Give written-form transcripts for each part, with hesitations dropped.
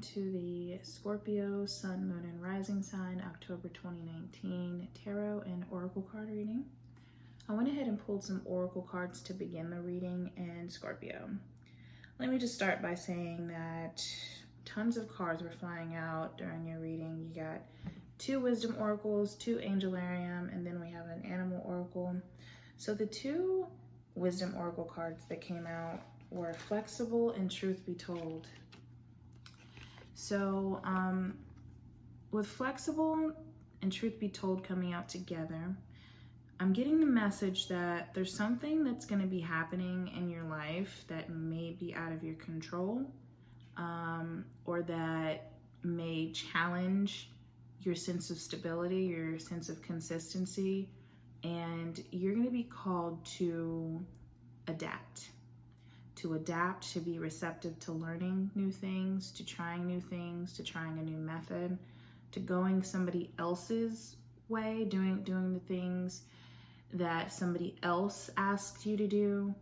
to the Scorpio Sun, Moon, and Rising sign, October 2019 Tarot and Oracle card reading. I went ahead and pulled some Oracle cards to begin the reading in Scorpio. Let me just start by saying that tons of cards were flying out during your reading. You got 2 Wisdom Oracles, 2 Angelarium, and then we have an Animal Oracle. So the 2 Wisdom Oracle cards that came out were Flexible and Truth Be Told. So with Flexible and Truth Be Told coming out together, I'm getting the message that there's something that's going to be happening in your life that may be out of your control, or that may challenge your sense of stability, your sense of consistency, and you're going to be called to adapt. To be receptive to learning new things, to trying new things, to trying a new method, to going somebody else's way, doing the things that somebody else asked you to do,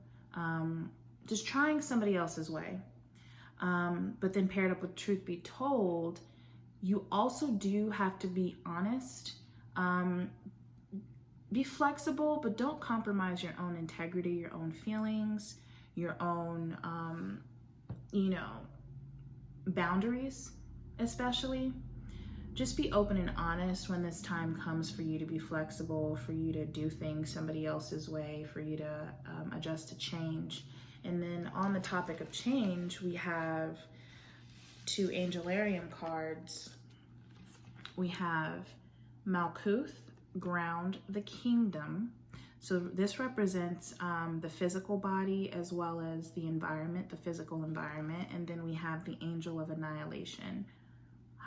just trying somebody else's way. But then paired up with Truth Be Told, you also do have to be honest. Be flexible, but don't compromise your own integrity, your own feelings, your own, boundaries, especially. Just be open and honest when this time comes for you to be flexible, for you to do things somebody else's way, for you to adjust to change. And then on the topic of change, we have 2 Angelarium cards. We have Malkuth, Ground the Kingdom. So this represents the physical body as well as the environment, the physical environment. And then we have the Angel of Annihilation,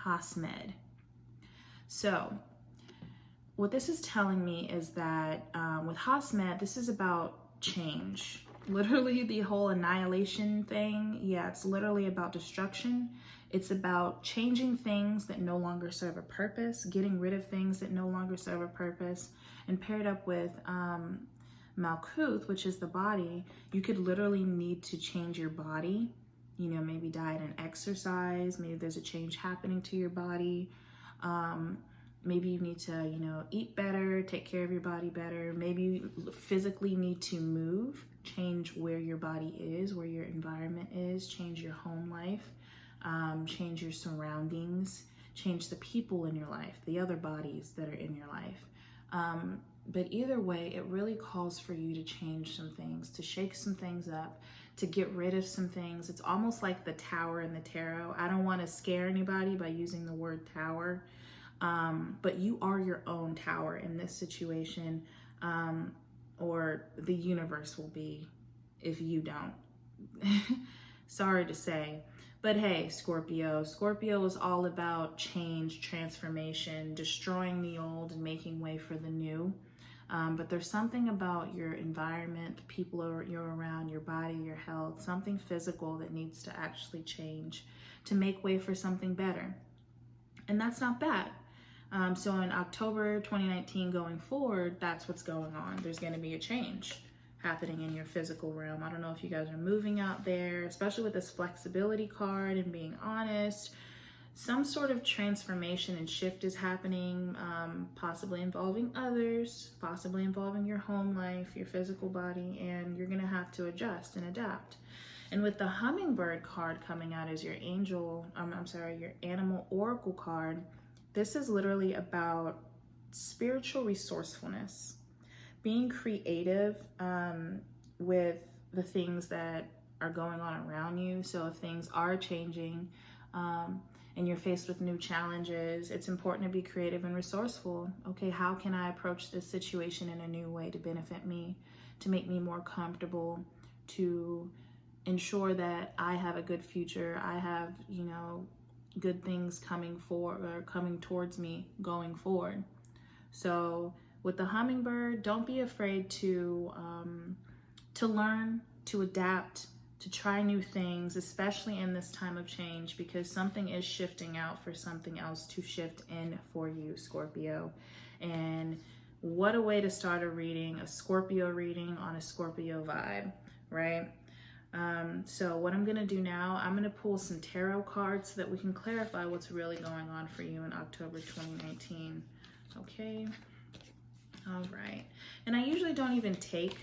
Hasmed. So what this is telling me is that with Hasmed, this is about change. Literally the whole annihilation thing, yeah, it's literally about destruction. It's about changing things that no longer serve a purpose, getting rid of things that no longer serve a purpose. And paired up with Malkuth, which is the body, you could literally need to change your body, maybe diet and exercise. Maybe there's a change happening to your body. Maybe you need to, eat better, take care of your body better. Maybe you physically need to move, change where your body is, where your environment is, change your home life, change your surroundings, change the people in your life, the other bodies that are in your life. But either way, it really calls for you to change some things, to shake some things up, to get rid of some things. It's almost like the tower in the tarot. I don't want to scare anybody by using the word tower, but you are your own tower in this situation, or the universe will be if you don't. Sorry to say. But hey, Scorpio is all about change, transformation, destroying the old and making way for the new. But there's something about your environment, the people you're around, your body, your health, something physical that needs to actually change to make way for something better. And that's not bad. So in October 2019 going forward, that's what's going on. There's going to be a change happening in your physical realm. I don't know if you guys are moving out there, especially with this flexibility card and being honest. Some sort of transformation and shift is happening, possibly involving others, possibly involving your home life, your physical body, and you're gonna have to adjust and adapt. And with the Hummingbird card coming out as your your Animal Oracle card, this is literally about spiritual resourcefulness, being creative with the things that are going on around you. So if things are changing and you're faced with new challenges, it's important to be creative and resourceful. Okay, how can I approach this situation in a new way to benefit me, to make me more comfortable, to ensure that I have a good future, I have, good things coming towards me going forward. So with the Hummingbird, don't be afraid to learn, to adapt, to try new things, especially in this time of change, because something is shifting out for something else to shift in for you, Scorpio. And what a way to start a reading, a Scorpio reading on a Scorpio vibe, right? So what I'm going to do now, I'm going to pull some tarot cards so that we can clarify what's really going on for you in October 2019. Okay. All right. And I usually don't even take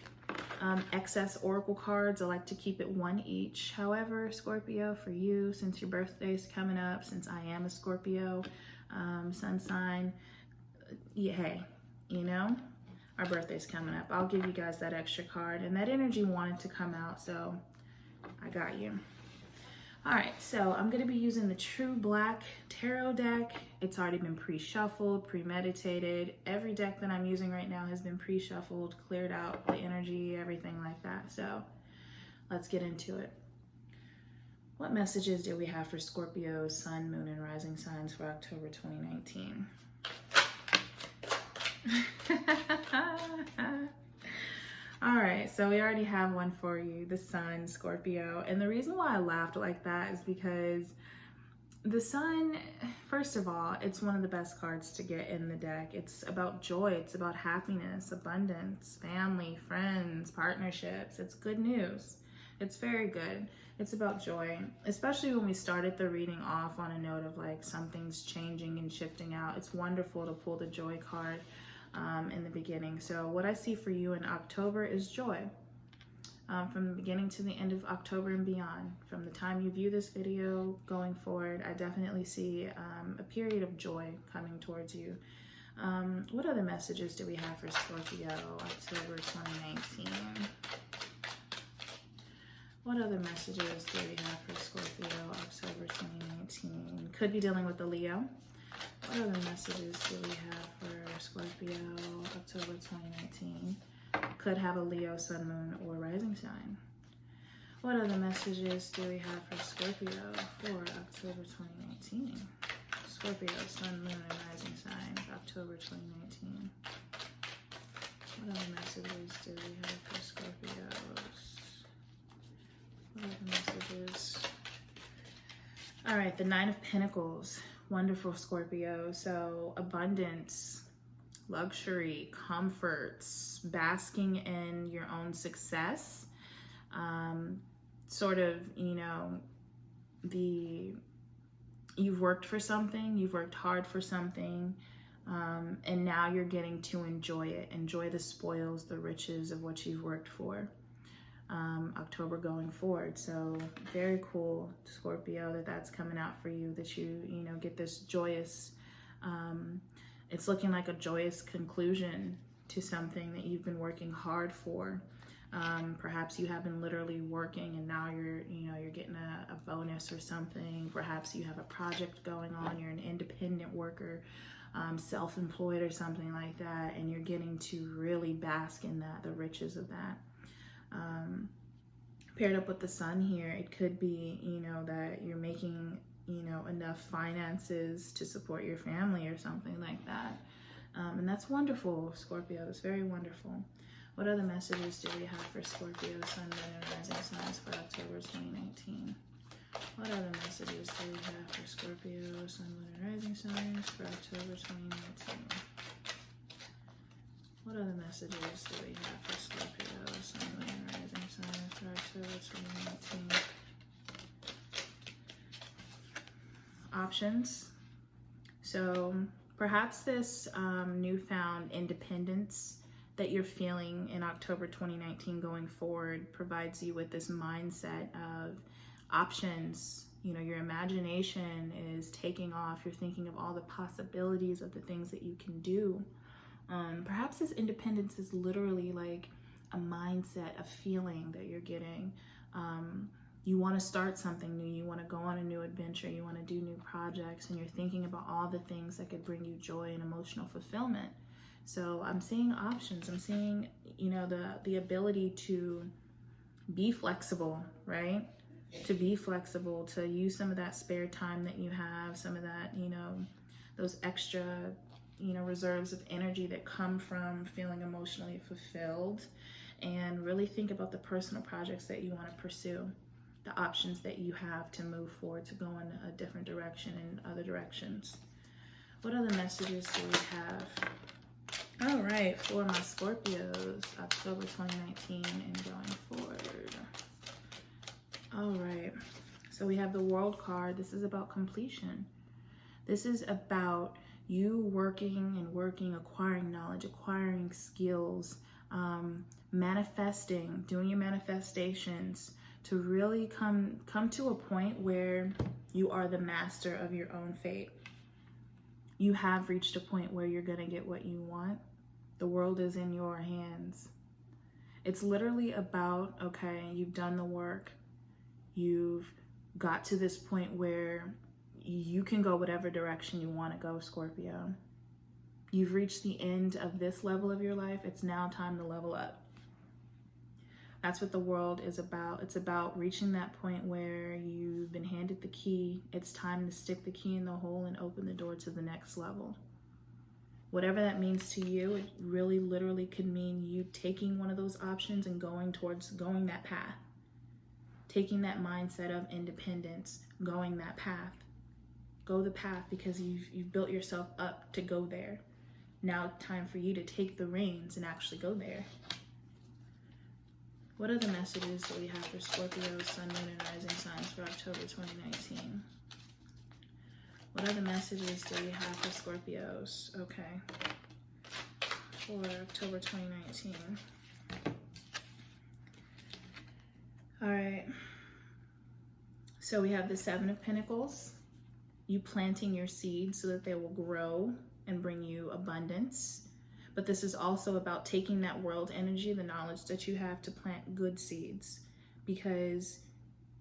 excess oracle cards. I like to keep it one each. However, Scorpio, for you, since your birthday's coming up, since I am a Scorpio sun sign, yeah, hey, you know, our birthday's coming up. I'll give you guys that extra card, and that energy wanted to come out, so I got you. All right, so I'm going to be using the True Black Tarot deck. It's already been pre-shuffled, premeditated. Every deck that I'm using right now has been pre-shuffled, cleared out the energy, everything like that. So let's get into it. What messages do we have for Scorpio, Sun, Moon, and Rising signs for October 2019? All right, so we already have one for you, the Sun, Scorpio. And the reason why I laughed like that is because the Sun, first of all, it's one of the best cards to get in the deck. It's about joy, it's about happiness, abundance, family, friends, partnerships. It's good news. It's very good. It's about joy, especially when we started the reading off on a note of like something's changing and shifting out. It's wonderful to pull the joy card in the beginning. So what I see for you in October is joy. From the beginning to the end of October and beyond. From the time you view this video going forward, I definitely see a period of joy coming towards you. What other messages do we have for Scorpio, October 2019? What other messages do we have for Scorpio, October 2019? Could be dealing with the Leo. What other messages do we have for Scorpio, October 2019? Could have a Leo, Sun, Moon, or Rising sign. What other messages do we have for Scorpio for October 2019? Scorpio, Sun, Moon, and Rising signs, October 2019. What other messages do we have for Scorpios? What other messages? All right, the Nine of Pentacles. Wonderful, Scorpio. So abundance, luxury, comforts, basking in your own success, sort of, you know, you've worked for something, you've worked hard for something, and now you're getting to enjoy it, enjoy the spoils, the riches of what you've worked for. October going forward. So very cool, Scorpio, that's coming out for you, that you know, get this joyous, it's looking like a joyous conclusion to something that you've been working hard for. Perhaps you have been literally working and now you're getting a bonus or something. Perhaps you have a project going on, you're an independent worker, self-employed or something like that, and you're getting to really bask in that, the riches of that. Paired up with the Sun here, it could be, you know, that you're making, you know, enough finances to support your family or something like that. And that's wonderful, Scorpio. That's very wonderful. What other messages do we have for Scorpio, Sun, Moon, and Rising signs for October 2019? What other messages do we have for Scorpio, Sun, Moon, and Rising signs for October 2019? What other messages do we have for Scorpio, Sun, Moon, and Rising signs for October 2019? Options. So perhaps this newfound independence that you're feeling in October 2019 going forward provides you with this mindset of options. You know, your imagination is taking off. You're thinking of all the possibilities of the things that you can do. Perhaps this independence is literally like a mindset, a feeling that you're getting. You want to start something new, you want to go on a new adventure, you want to do new projects, and you're thinking about all the things that could bring you joy and emotional fulfillment. So I'm seeing options. I'm seeing, you know, the ability to be flexible, right? To be flexible, to use some of that spare time that you have, some of that, you know, those extra, you know, reserves of energy that come from feeling emotionally fulfilled, and really think about the personal projects that you want to pursue, the options that you have to move forward, to go in a different direction and other directions. What other messages do we have? All right, for my Scorpios, October 2019 and going forward. All right. So we have the World card. This is about completion. This is about you working and working, acquiring knowledge, acquiring skills, manifesting, doing your manifestations to really come to a point where you are the master of your own fate. You have reached a point where you're going to get what you want. The world is in your hands. It's literally about, okay, you've done the work. You've got to this point where you can go whatever direction you want to go, Scorpio. You've reached the end of this level of your life. It's now time to level up. That's what the world is about. It's about reaching that point where you've been handed the key. It's time to stick the key in the hole and open the door to the next level. Whatever that means to you, it really literally could mean you taking one of those options and going that path. Taking that mindset of independence, going that path. Go the path because you've built yourself up to go there. Now time for you to take the reins and actually go there. What other messages do we have for Scorpio, Sun, Moon, and Rising signs for October 2019? What other messages do we have for Scorpios? Okay. For October 2019. All right. So we have the Seven of Pentacles. You planting your seeds so that they will grow and bring you abundance. But this is also about taking that world energy, the knowledge that you have, to plant good seeds, because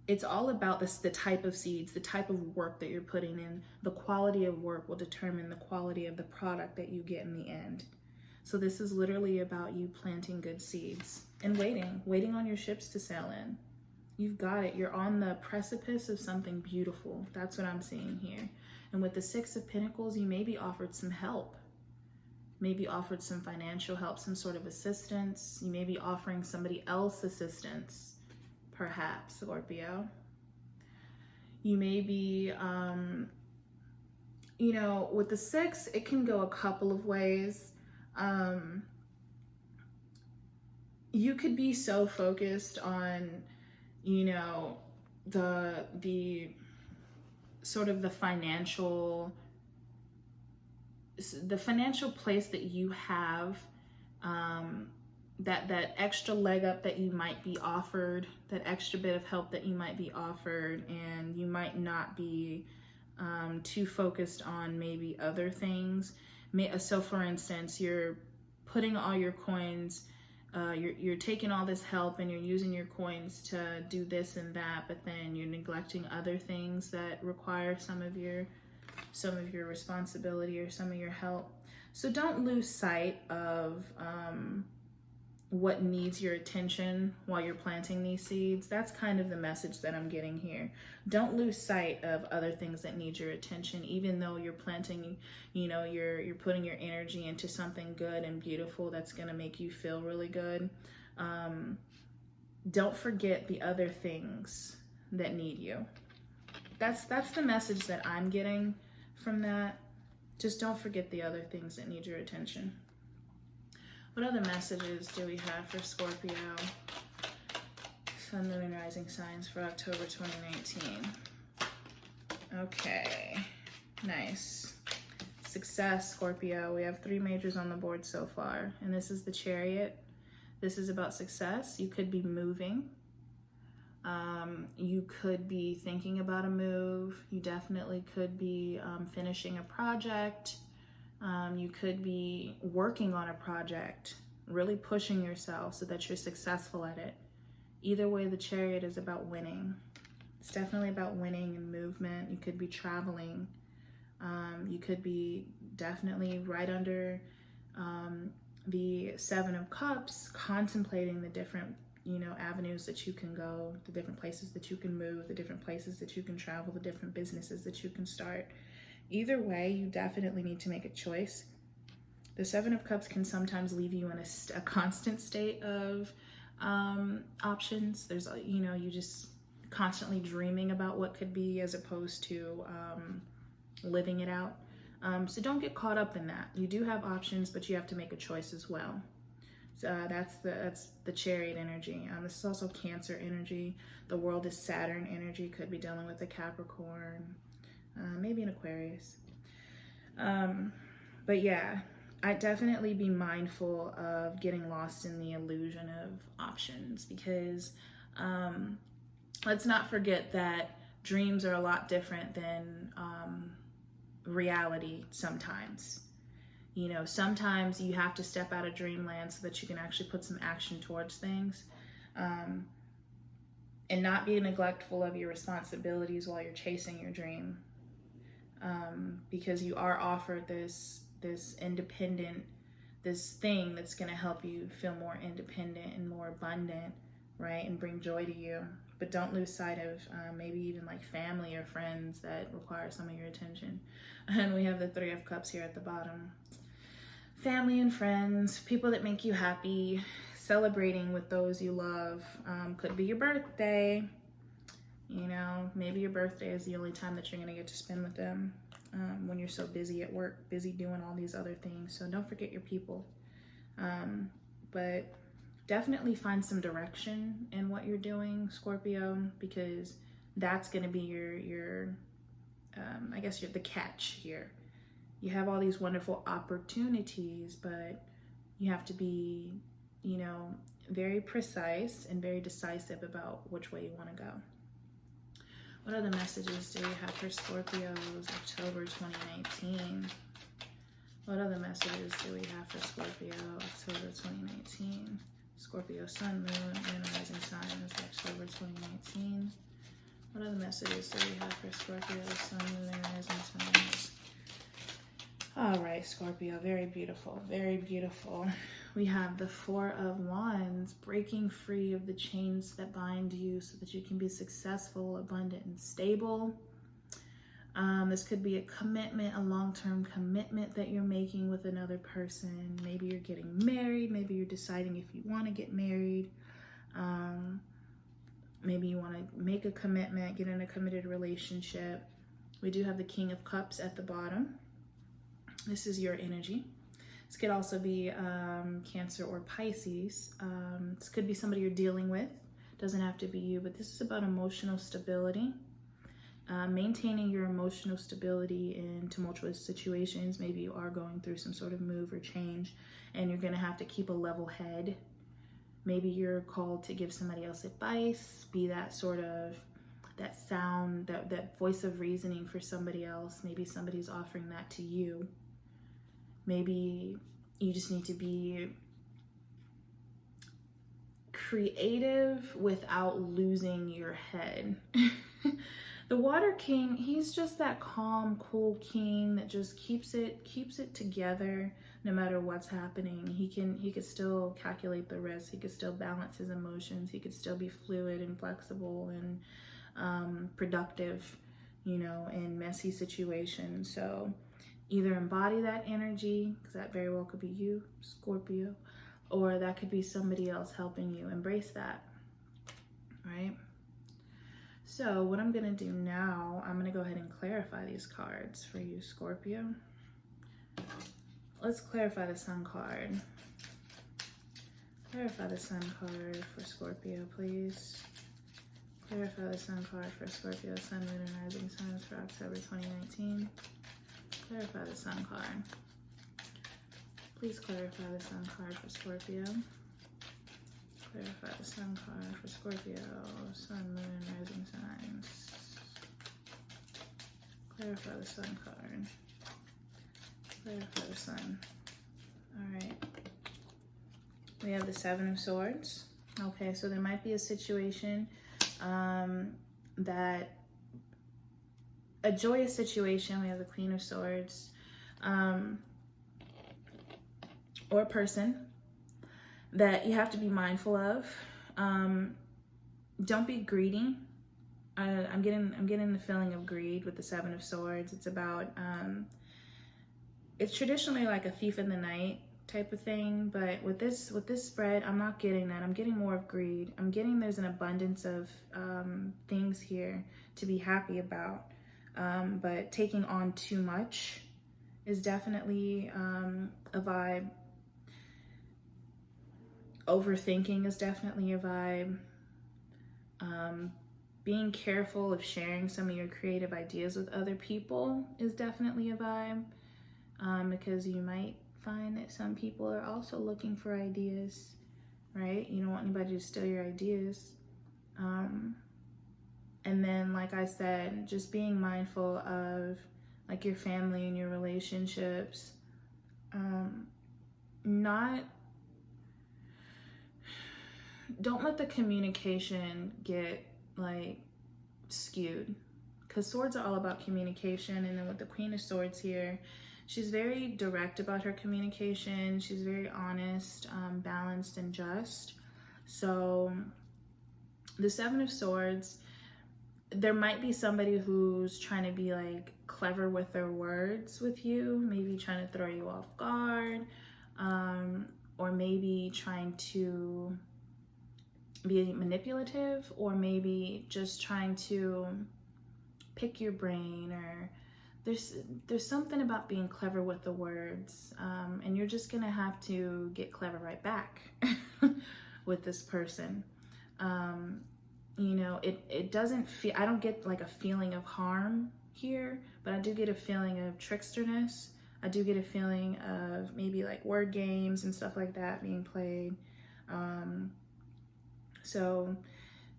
it's all about the type of seeds, the type of work that you're putting in. The quality of work will determine the quality of the product that you get in the end. So this is literally about you planting good seeds and waiting on your ships to sail in. You've got it. You're on the precipice of something beautiful. That's what I'm seeing here. And with the Six of Pentacles, you may be offered some help. Maybe offered some financial help, some sort of assistance. You may be offering somebody else assistance, perhaps, Scorpio. You may be, with the Six, it can go a couple of ways. You could be so focused on, the sort of the financial place that you have, that extra leg up that you might be offered, that extra bit of help that you might be offered, and you might not be too focused on maybe other things. So for instance, you're putting all your coins, you're taking all this help and you're using your coins to do this and that, but then you're neglecting other things that require some of your responsibility or some of your help. So don't lose sight of what needs your attention while you're planting these seeds. That's kind of the message that I'm getting here. Don't lose sight of other things that need your attention, even though you're planting, you're putting your energy into something good and beautiful that's going to make you feel really good. Don't forget the other things that need you. That's the message that I'm getting from that. Just don't forget the other things that need your attention. What other messages do we have for Scorpio, Sun, Moon, and Rising signs for October 2019? Okay, nice. Success, Scorpio. We have 3 majors on the board so far, and this is the Chariot. This is about success. You could be moving. You could be thinking about a move. You definitely could be finishing a project. You could be working on a project, really pushing yourself so that you're successful at it. Either way, the Chariot is about winning. It's definitely about winning and movement. You could be traveling. You could be definitely right under the Seven of Cups, contemplating the different avenues that you can go, the different places that you can move, the different places that you can travel, the different businesses that you can start. Either way, you definitely need to make a choice. The Seven of Cups can sometimes leave you in a constant state of options. There's, you just constantly dreaming about what could be as opposed to living it out. So don't get caught up in that. You do have options, but you have to make a choice as well. That's the Chariot energy. This is also Cancer energy. The World is Saturn energy. Could be dealing with a Capricorn, maybe an Aquarius. But yeah, I'd definitely be mindful of getting lost in the illusion of options, because let's not forget that dreams are a lot different than reality sometimes. You know, sometimes you have to step out of dreamland so that you can actually put some action towards things, and not be neglectful of your responsibilities while you're chasing your dream, because you are offered this independent, this thing that's going to help you feel more independent and more abundant, right, and bring joy to you. But don't lose sight of maybe even like family or friends that require some of your attention. And we have the Three of Cups here at the bottom. Family and friends, people that make you happy, celebrating with those you love. Could be your birthday. You know, maybe your birthday is the only time that you're going to get to spend with them, when you're so busy at work, busy doing all these other things. So don't forget your people. But definitely find some direction in what you're doing, Scorpio, because that's going to be your I guess the catch here. You have all these wonderful opportunities, but you have to be, you know, very precise and very decisive about which way you want to go. What other messages do we have for Scorpios, October 2019? What other messages do we have for Scorpio, October 2019? Scorpio Sun, Moon, and Rising Sign is October 2019. What other messages do we have for Scorpio, Sun, Moon, and Rising Signs? All right, Scorpio, very beautiful, very beautiful. We have the Four of Wands, breaking free of the chains that bind you so that you can be successful, abundant, and stable. This could be a commitment, a long-term commitment that you're making with another person. Maybe you're getting married. Maybe you're deciding if you want to get married. Maybe you want to make a commitment, get in a committed relationship. We do have the King of Cups at the bottom. This is your energy. This could also be Cancer or Pisces. This could be somebody you're dealing with. Doesn't have to be you, but this is about emotional stability. Maintaining your emotional stability in tumultuous situations. Maybe you are going through some sort of move or change, and you're going to have to keep a level head. Maybe you're called to give somebody else advice, be that sort of, that sound, that voice of reasoning for somebody else. Maybe somebody's offering that to you. Maybe you just need to be creative without losing your head. The Water King, he's just that calm, cool king that just keeps it together no matter what's happening. He could still calculate the risk. He could still balance his emotions. He could still be fluid and flexible and productive, you know, in messy situations. So either embody that energy, because that very well could be you, Scorpio, or that could be somebody else helping you embrace that, right? So what I'm going to do now, I'm going to go ahead and clarify these cards for you, Scorpio. Let's clarify the Sun card. Clarify the Sun card for Scorpio, please. Clarify the Sun card for Scorpio, Sun, Moon, and Rising Signs for October 2019. Clarify the Sun card. Please clarify the Sun card for Scorpio. Clarify the Sun card for Scorpio, Sun, Moon, and Rising Signs. Clarify the Sun card. Clarify the Sun. Alright. We have the Seven of Swords. Okay, so there might be a situation that, a joyous situation. We have the Queen of Swords, or person that you have to be mindful of. Don't be greedy. I'm getting the feeling of greed with the Seven of Swords. It's about it's traditionally like a thief in the night type of thing, but with this spread, I'm not getting that. I'm getting more of greed. I'm getting there's an abundance of things here to be happy about, but taking on too much is definitely a vibe. Overthinking is definitely a vibe. Being careful of sharing some of your creative ideas with other people is definitely a vibe, because you might find that some people are also looking for ideas, right? You don't want anybody to steal your ideas. And then, like I said, just being mindful of like your family and your relationships. Don't let the communication get like skewed, because swords are all about communication. And then with the Queen of Swords here, she's very direct about her communication. She's very honest, balanced, and just. So the Seven of Swords, there might be somebody who's trying to be like clever with their words with you, maybe trying to throw you off guard, or maybe trying to be manipulative, or maybe just trying to pick your brain, or there's something about being clever with the words, and you're just gonna have to get clever right back with this person. You know, it doesn't feel, I don't get like a feeling of harm here, but I do get a feeling of tricksterness. I do get a feeling of maybe like word games and stuff like that being played. So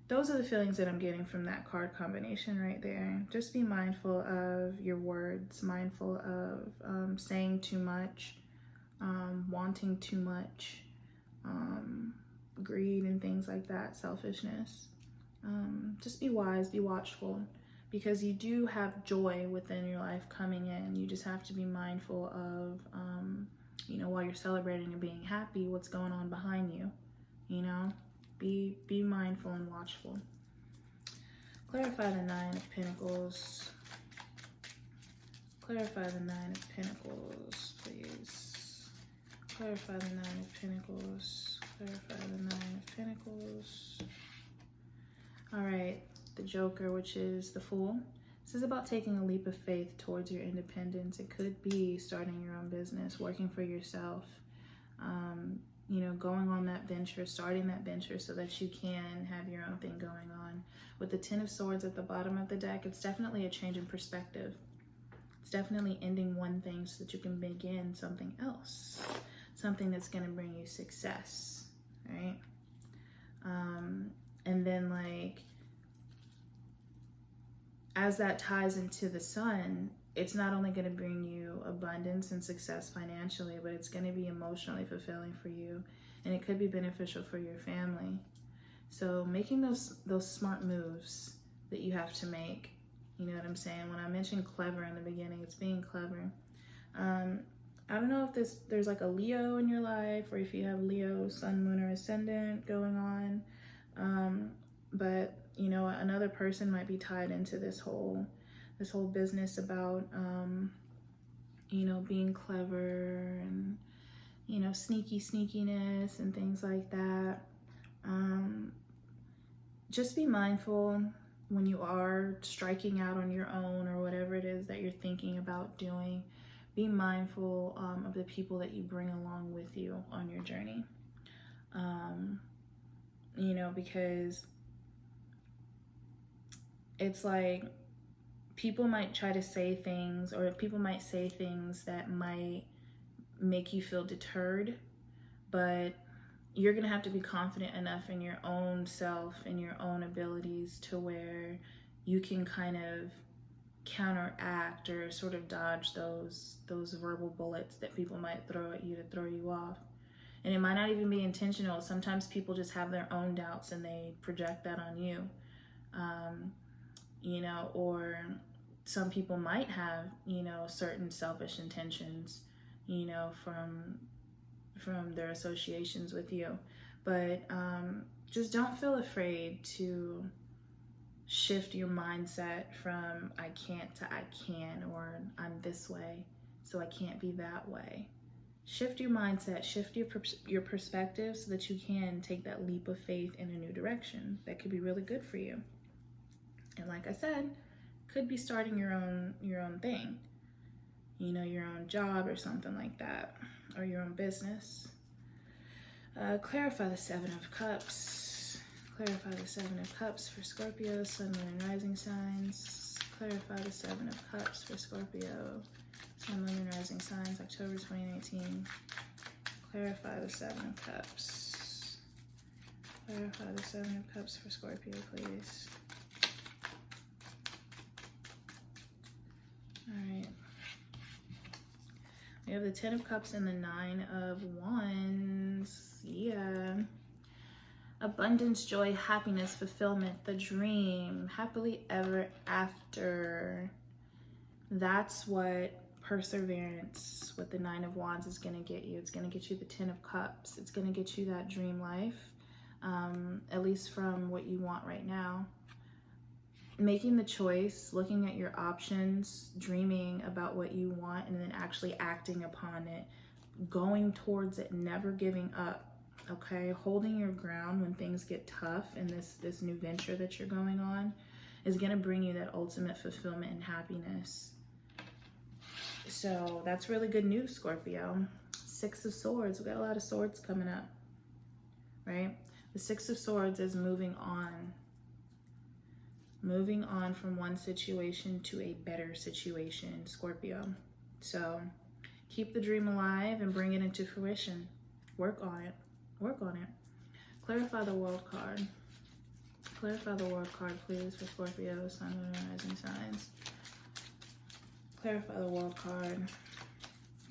those are the feelings that I'm getting from that card combination right there. Just be mindful of your words, mindful of saying too much, wanting too much, greed and things like that, selfishness. Just be wise, be watchful, because you do have joy within your life coming in. You just have to be mindful of, you know, while you're celebrating and being happy, what's going on behind you, you know? Be mindful and watchful. Clarify the Nine of Pentacles. Clarify the Nine of Pentacles, please. Clarify the Nine of Pentacles. Clarify the Nine of Pentacles. All right, the Joker, which is the Fool. This is about taking a leap of faith towards your independence. It could be starting your own business, working for yourself, you know, going on that venture, starting that venture so that you can have your own thing going on. With the Ten of Swords at the bottom of the deck, it's definitely a change in perspective. It's definitely ending one thing so that you can begin something else, something that's going to bring you success, right? And then, like, as that ties into the Sun, it's not only going to bring you abundance and success financially, but it's going to be emotionally fulfilling for you, and it could be beneficial for your family. So making those smart moves that you have to make, you know what I'm saying? When I mentioned clever in the beginning, it's being clever. I don't know if there's like a Leo in your life, or if you have Leo, Sun, Moon, or Ascendant going on. But you know, another person might be tied into this whole business about, you know, being clever and, you know, sneakiness and things like that. Just be mindful when you are striking out on your own, or whatever it is that you're thinking about doing. Be mindful of the people that you bring along with you on your journey. You know, because it's like people might try to say things, or people might say things that might make you feel deterred, but you're gonna have to be confident enough in your own self and your own abilities to where you can kind of counteract or sort of dodge those verbal bullets that people might throw at you to throw you off. And it might not even be intentional. Sometimes people just have their own doubts and they project that on you. You know, or some people might have, you know, certain selfish intentions, you know, from their associations with you. But just don't feel afraid to shift your mindset from I can't to I can, or I'm this way, so I can't be that way. Shift your mindset, shift your perspective so that you can take that leap of faith in a new direction that could be really good for you. And like I said, could be starting your own thing, you know, your own job or something like that, or your own business. Clarify the Seven of Cups. Clarify the Seven of Cups for Scorpio, Sun, Moon, and Rising signs. Clarify the Seven of Cups for Scorpio, Sun, Moon, and Rising signs, October 2019. Clarify the Seven of Cups. Clarify the Seven of Cups for Scorpio, please. All right. We have the Ten of Cups and the Nine of Wands. Yeah. Abundance, joy, happiness, fulfillment, the dream, happily ever after. That's what perseverance with the Nine of Wands is going to get you. It's going to get you the Ten of Cups. It's going to get you that dream life, at least from what you want right now. Making the choice, looking at your options, dreaming about what you want, and then actually acting upon it, going towards it, never giving up, okay? Holding your ground when things get tough in this new venture that you're going on is going to bring you that ultimate fulfillment and happiness. So that's really good news, Scorpio. Six of Swords. We got a lot of swords coming up, right? The Six of Swords is moving on. Moving on from one situation to a better situation, Scorpio. So keep the dream alive and bring it into fruition. Work on it. Work on it. Clarify the World card. Clarify the World card, please, for Scorpio, Sun, Moon, and Rising signs. Clarify the World card.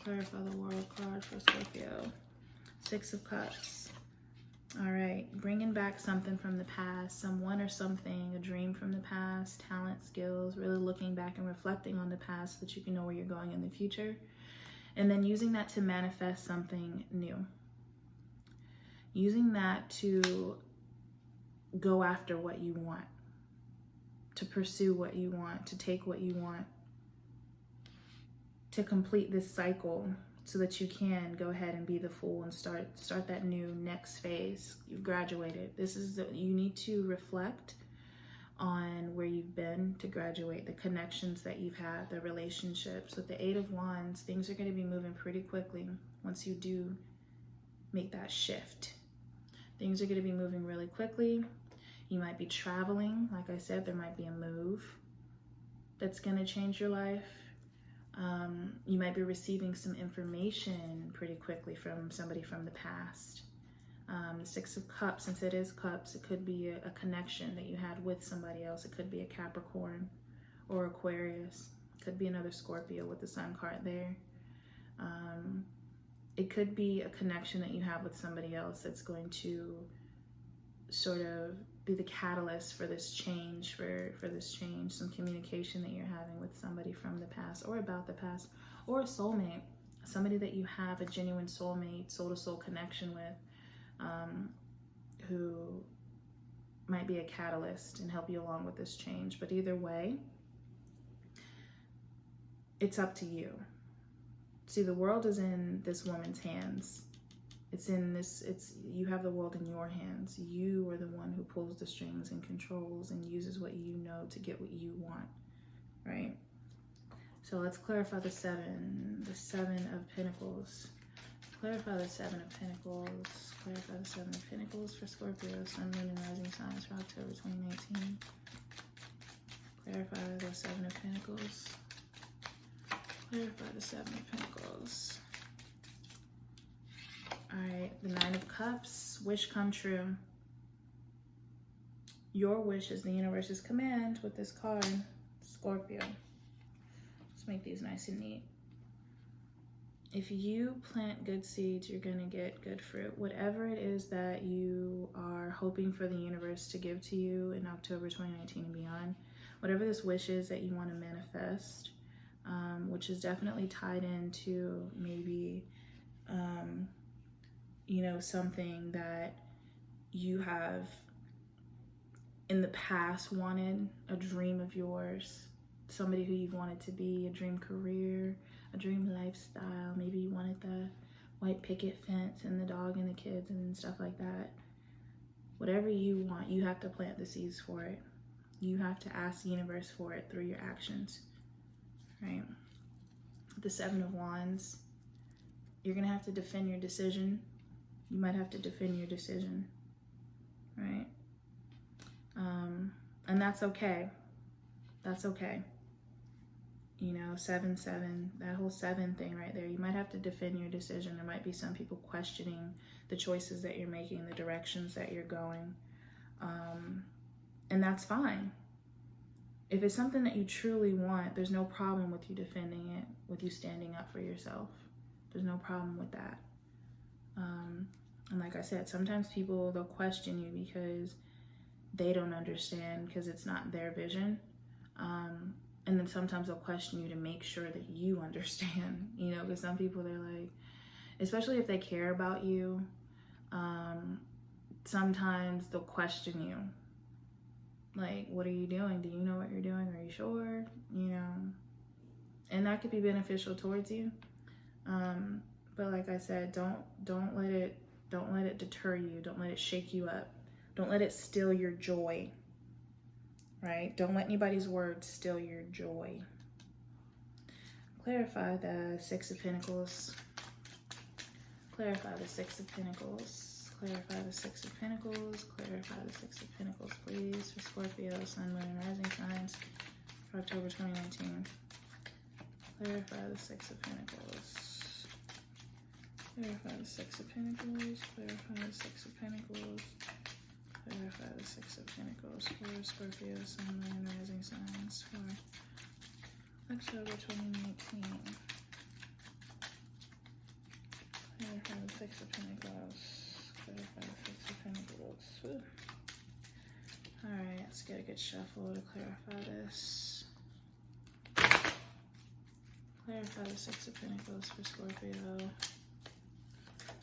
Clarify the World card for Scorpio. Six of Cups. All right, bringing back something from the past, someone or something, a dream from the past, talent, skills, really looking back and reflecting on the past so that you can know where you're going in the future. And then using that to manifest something new. Using that to go after what you want, to pursue what you want, to take what you want, to complete this cycle so that you can go ahead and be the Fool and start that new next phase. You've graduated. You need to reflect on where you've been to graduate, the connections that you've had, the relationships. With the Eight of Wands, things are going to be moving pretty quickly once you do make that shift. Things are going to be moving really quickly. You might be traveling. Like I said, there might be a move that's going to change your life. You might be receiving some information pretty quickly from somebody from the past. The Six of Cups, since it is cups, it could be a connection that you had with somebody else. It could be a Capricorn or Aquarius. It could be another Scorpio with the Sun card there. It could be a connection that you have with somebody else that's going to sort of be the catalyst for this change, for this change, some communication that you're having with somebody from the past or about the past, or a soulmate, somebody that you have a genuine soulmate, soul-to-soul connection with, who might be a catalyst and help you along with this change. But either way, it's up to you. See, the world is in this woman's hands. You have the world in your hands. You are the one who pulls the strings and controls and uses what you know to get what you want, right? So let's clarify the Seven of Pentacles. Clarify the Seven of Pentacles. Clarify the Seven of Pentacles for Scorpio, Sun, Moon, and Rising signs for October 2019. Clarify the Seven of Pentacles. Clarify the Seven of Pentacles. All right, the Nine of Cups, wish come true. Your wish is the universe's command with this card, Scorpio. Let's make these nice and neat. If you plant good seeds, you're going to get good fruit. Whatever it is that you are hoping for the universe to give to you in October 2019 and beyond, whatever this wish is that you want to manifest, which is definitely tied into maybe, something that you have in the past wanted, a dream of yours, somebody who you've wanted to be, a dream career, a dream lifestyle. Maybe you wanted the white picket fence and the dog and the kids and stuff like that. Whatever you want, you have to plant the seeds for it. You have to ask the universe for it through your actions, right? The Seven of Wands, you're going to have to defend your decision. You might have to defend your decision, right? And that's okay. That's okay. You know, 7-7, that whole 7 thing right there. You might have to defend your decision. There might be some people questioning the choices that you're making, the directions that you're going. And that's fine. If it's something that you truly want, there's no problem with you defending it, with you standing up for yourself. There's no problem with that. And like I said, sometimes people, they'll question you because they don't understand, because it's not their vision. And then sometimes they'll question you to make sure that you understand, you know, because some people, they're like, especially if they care about you, sometimes they'll question you. Like, what are you doing? Do you know what you're doing? Are you sure? You know, and that could be beneficial towards you. But like I said, don't let it deter you. Don't let it shake you up. Don't let it steal your joy, right? Don't let anybody's words steal your joy. Clarify the 6 of Pentacles. Clarify the 6 of Pentacles. Clarify the 6 of Pentacles. Clarify the 6 of Pentacles, please, for Scorpio, Sun, Moon, and Rising signs for October 2019. Clarify the 6 of Pentacles. Clarify the 6 of Pentacles. Clarify the 6 of Pentacles. Clarify the 6 of Pentacles for Scorpio, Sun, Moon, and Rising signs for October 2019. Clarify the 6 of Pentacles. Clarify the 6 of Pentacles. Alright, let's get a good shuffle to clarify this. Clarify the 6 of Pentacles for Scorpio.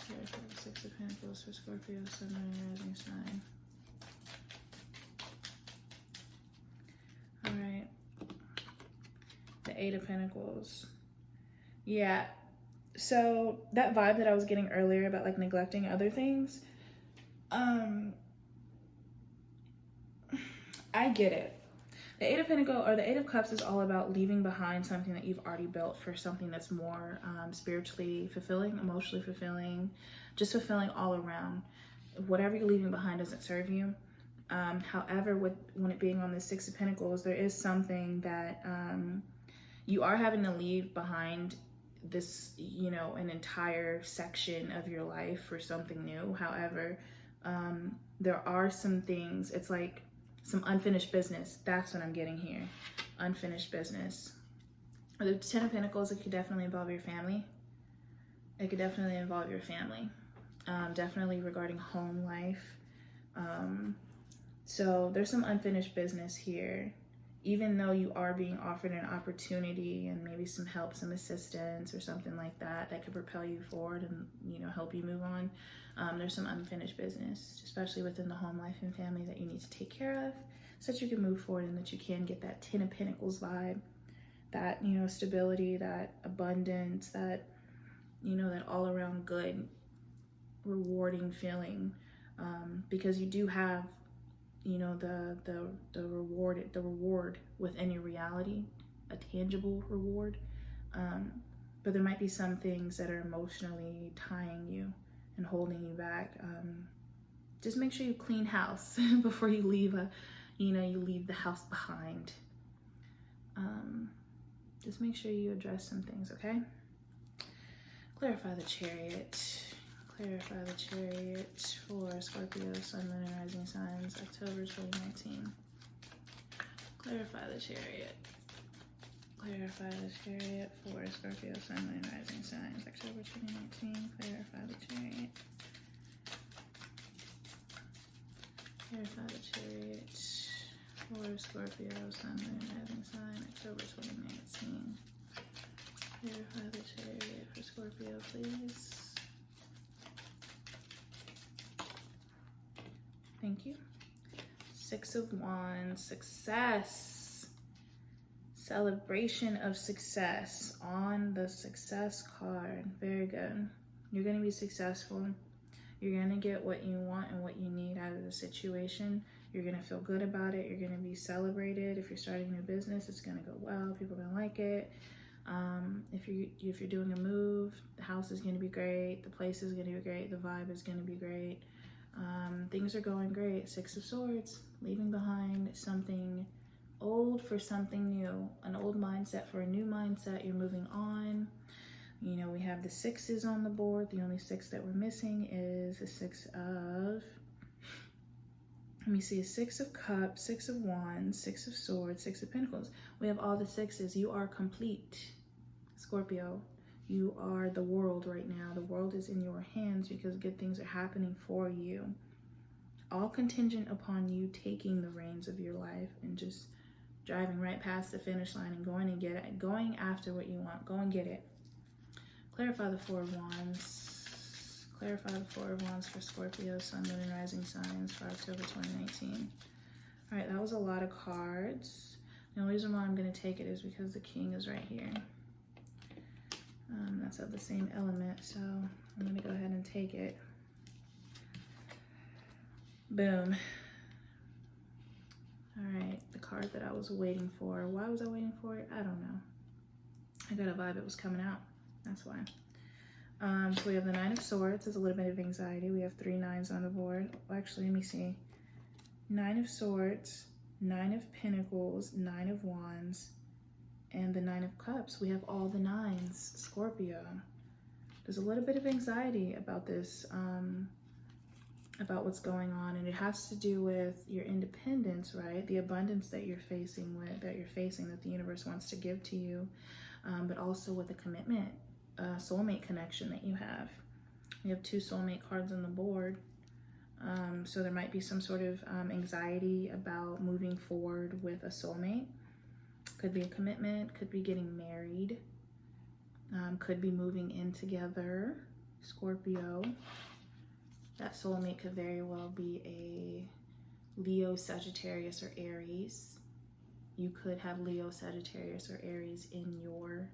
Clarify the 6 of Pentacles for Scorpio, Sun, Moon, and Rising sign. Alright. The 8 of Pentacles. Yeah. So that vibe that I was getting earlier about like neglecting other things, I get it. The 8 of Pentacles, or the 8 of Cups, is all about leaving behind something that you've already built for something that's more spiritually fulfilling, emotionally fulfilling, just fulfilling all around. Whatever you're leaving behind doesn't serve you. However, when it being on the 6 of Pentacles, there is something that you are having to leave behind, this, you know, an entire section of your life for something new. However, there are some things, it's like some unfinished business. That's what I'm getting here. Unfinished business. The 10 of Pentacles, it could definitely involve your family. It could definitely involve your family. Definitely regarding home life. So there's some unfinished business here. Even though you are being offered an opportunity and maybe some help, some assistance or something like that, that could propel you forward and, you know, help you move on. There's some unfinished business, especially within the home life and family, that you need to take care of so that you can move forward and that you can get that 10 of Pentacles vibe, that, you know, stability, that abundance, that, you know, that all around good, rewarding feeling, because you do have, you know, the reward within your reality, a tangible reward. But there might be some things that are emotionally tying you and holding you back. Just make sure you clean house before you leave you leave the house behind. Just make sure you address some things, okay? Clarify the Chariot. Clarify the Chariot for Scorpio, Sun, Moon, and Rising signs, October 2019. Clarify the Chariot. Clarify the Chariot for Scorpio, Sun, Moon, and Rising signs, October 2019. Clarify the Chariot. Clarify the Chariot for Scorpio, Sun, Moon, and Rising sign, October 2019. Clarify the Chariot for Scorpio, please. Thank you. 6 of Wands, success. Celebration of success on the success card. Very good. You're going to be successful. You're going to get what you want and what you need out of the situation. You're going to feel good about it. You're going to be celebrated. If you're starting a new business, it's going to go well. People are going to like it. If you're doing a move, the house is going to be great, the place is going to be great, the vibe is going to be great. Things are going great. Six of Swords, leaving behind something old for something new, an old mindset for a new mindset. You're moving on. You know, we have the sixes on the board. The only six that we're missing is the six of, let me see, a Six of Cups, Six of Wands, Six of Swords, Six of Pentacles. We have all the sixes. You are complete, Scorpio. You are the world right now. The world is in your hands because good things are happening for you. All contingent upon you taking the reins of your life and just driving right past the finish line and going and get it, going after what you want. Go and get it. Clarify the Four of Wands. Clarify the Four of Wands for Scorpio, Sun, Moon, and Rising signs for October 2019. All right, that was a lot of cards. The only reason why I'm going to take it is because the King is right here. That's of the same element, so I'm going to go ahead and take it. Boom. All right, the card that I was waiting for. Why was I waiting for it? I don't know. I got a vibe it was coming out. That's why. So we have the Nine of Swords. There's a little bit of anxiety. We have 3 nines on the board. Well, actually, let me see. 9 of Swords, 9 of Pentacles, 9 of Wands, and the 9 of Cups. We have all the nines, Scorpio. There's a little bit of anxiety about this, about what's going on, and it has to do with your independence, right? The abundance that you're facing, that the universe wants to give to you, but also with a commitment, soulmate connection that you have. You have 2 soulmate cards on the board. So there might be some sort of anxiety about moving forward with a soulmate. Could be a commitment, could be getting married, could be moving in together, Scorpio. That soulmate could very well be a Leo, Sagittarius, or Aries. You could have Leo, Sagittarius, or Aries in your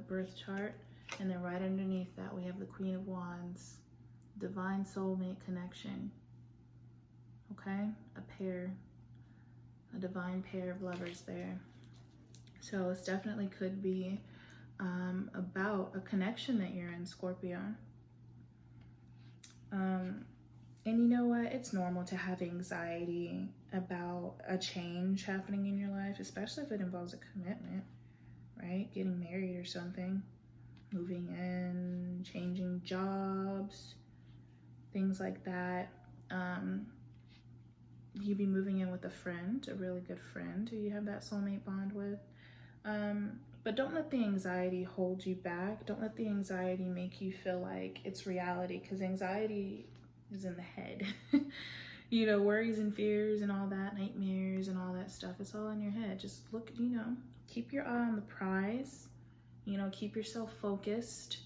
birth chart. And then right underneath that, we have the Queen of Wands, divine soulmate connection. Okay, a divine pair of lovers there. So this definitely could be about a connection that you're in, Scorpio. And you know what? It's normal to have anxiety about a change happening in your life, especially if it involves a commitment, right? Getting married or something, moving in, changing jobs, things like that. You'd be moving in with a friend, a really good friend who you have that soulmate bond with. But don't let the anxiety hold you back. Don't let the anxiety make you feel like it's reality, because anxiety is in the head. You know, worries and fears and all that, nightmares and all that stuff, it's all in your head. Just look, you know, keep your eye on the prize, you know, keep yourself focused,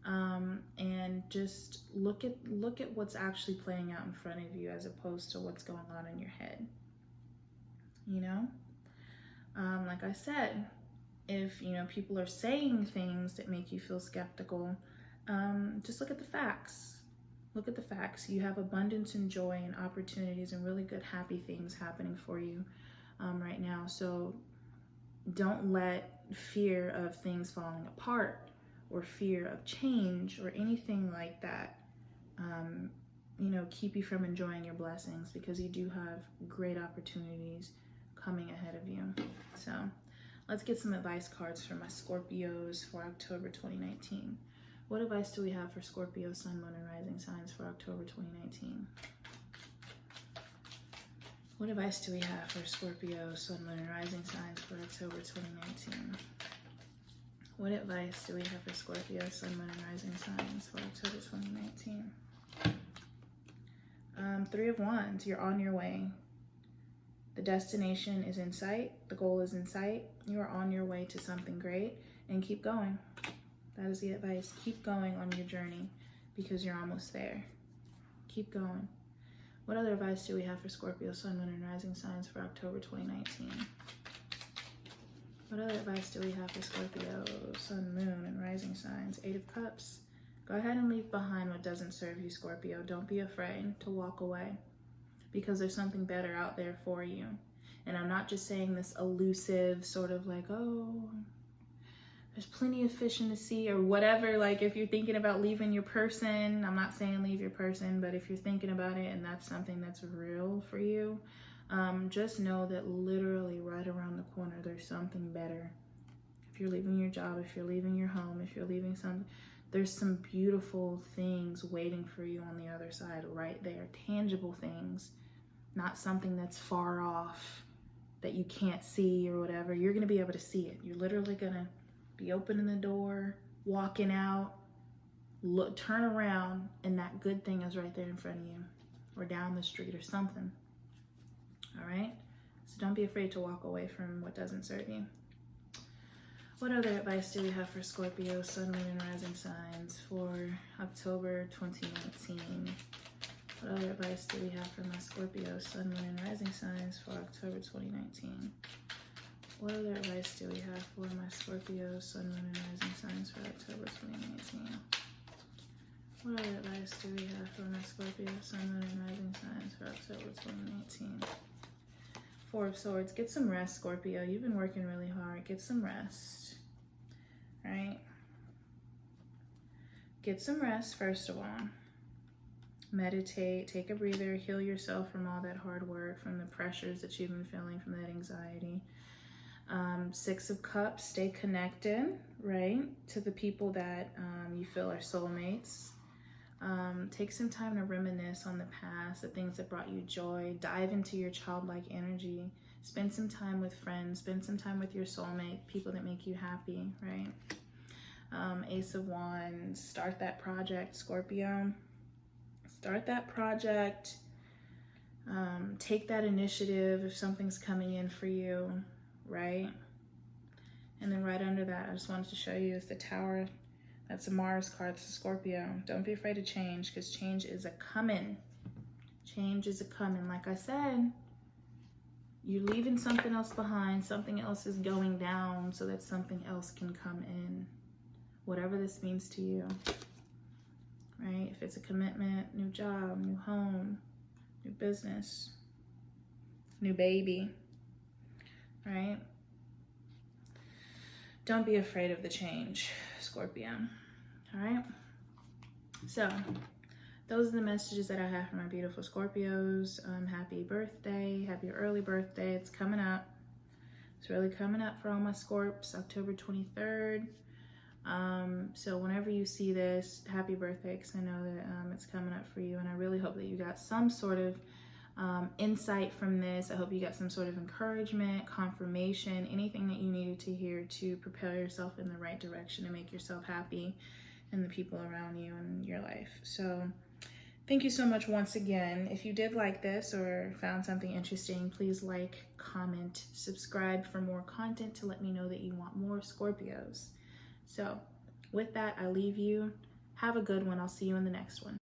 and just look at what's actually playing out in front of you as opposed to what's going on in your head, you know? Like I said, if, you know, people are saying things that make you feel skeptical, just look at the facts. Look at the facts. You have abundance and joy and opportunities and really good, happy things happening for you right now. So don't let fear of things falling apart or fear of change or anything like that, you know, keep you from enjoying your blessings, because you do have great opportunities coming ahead of you. So let's get some advice cards for my Scorpios for October 2019. What advice do we have for Scorpio, Sun, Moon, and Rising signs for October 2019? What advice do we have for Scorpio, Sun, Moon, and Rising signs for October 2019? What advice do we have for Scorpio, Sun, Moon, and Rising signs for October 2019? 3 of Wands, you're on your way. The destination is in sight. The goal is in sight. You are on your way to something great, and keep going. That is the advice. Keep going on your journey because you're almost there. Keep going. What other advice do we have for Scorpio, Sun, Moon, and Rising signs for October 2019? What other advice do we have for Scorpio, Sun, Moon, and Rising signs? 8 of Cups. Go ahead and leave behind what doesn't serve you, Scorpio. Don't be afraid to walk away, because there's something better out there for you. And I'm not just saying this elusive sort of like, oh, there's plenty of fish in the sea or whatever. Like if you're thinking about leaving your person, I'm not saying leave your person, but if you're thinking about it and that's something that's real for you, just know that literally right around the corner, there's something better. If you're leaving your job, if you're leaving your home, if you're leaving there's some beautiful things waiting for you on the other side right there. Tangible things, not something that's far off that you can't see or whatever. You're gonna be able to see it. You're literally gonna be opening the door, walking out, look, turn around, and that good thing is right there in front of you, or down the street or something. All right? So don't be afraid to walk away from what doesn't serve you. What other advice do we have for Scorpio, Sun, Moon, and Rising signs for October 2019? What other advice do we have for my Scorpio, Sun, Moon, and Rising signs for October 2019? What other advice do we have for my Scorpio, Sun, Moon, and Rising signs for October 2019? What other advice do we have for my Scorpio, Sun, Moon, and Rising signs for October 2019? Four of Swords. Get some rest, Scorpio. You've been working really hard. Get some rest, right? Get some rest, first of all. Meditate, take a breather, heal yourself from all that hard work, from the pressures that you've been feeling, from that anxiety. Six of Cups, stay connected, right, to the people that you feel are soulmates. Take some time to reminisce on the past, the things that brought you joy. Dive into your childlike energy. Spend some time with friends. Spend some time with your soulmate, people that make you happy, right? Ace of Wands, start that project, Scorpio. Start that project. Take that initiative if something's coming in for you, right? And then right under that, I just wanted to show you is the Tower. That's a Mars card. It's a Scorpio. Don't be afraid of change, because change is a coming. Change is a coming. Like I said, you're leaving something else behind. Something else is going down so that something else can come in. Whatever this means to you, right? If it's a commitment, new job, new home, new business, new baby, right? Don't be afraid of the change, Scorpio. All right? So, those are the messages that I have for my beautiful Scorpios. Happy birthday. Happy early birthday. It's coming up. It's really coming up for all my Scorps, October 23rd. So whenever you see this, happy birthday, because I know that it's coming up for you. And I really hope that you got some sort of insight from this. I hope you got some sort of encouragement, confirmation, anything that you needed to hear to propel yourself in the right direction and make yourself happy and the people around you and your life. So thank you so much once again. If you did like this or found something interesting, please like, comment, subscribe for more content to let me know that you want more Scorpios. So with that, I leave you. Have a good one. I'll see you in the next one.